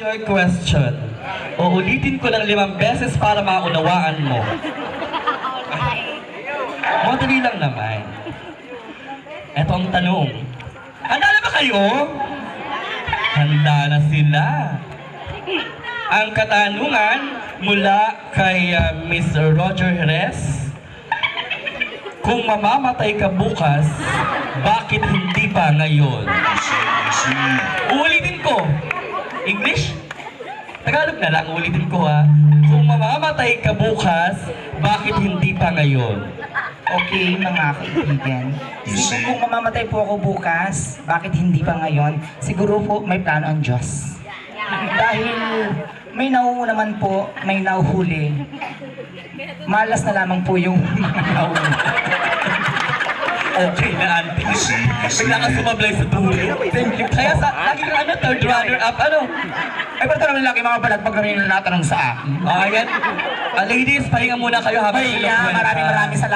Your question. Uulitin ko ng 5 beses para maunawaan mo. Madali lang naman. Ito ang tanong. Handa na ba kayo? Handa na sila. Ang katanungan mula kay Miss Roger Jerez. Kung mamamatay ka bukas, bakit hindi pa ngayon? Uulitin ko. English? Tagalog na lang, ulitin ko ha. Kung mamamatay ka bukas, bakit hindi pa ngayon? Okay, mga kaibigan. Kung mamamatay po ako bukas, bakit hindi pa ngayon? Siguro po may plano ang Diyos. Dahil may nauuna man po, may nauhuli. Malas na lamang po yung mga nauuna. Okay na, auntie. Bigla ka sumablay sa dulo. Kaya lagi kang third runner up, Ay, ba't naman lagi mga balat pag namin natanong sa akin? Ayan. Ladies, pahinga muna kayo habang Maraming salamat.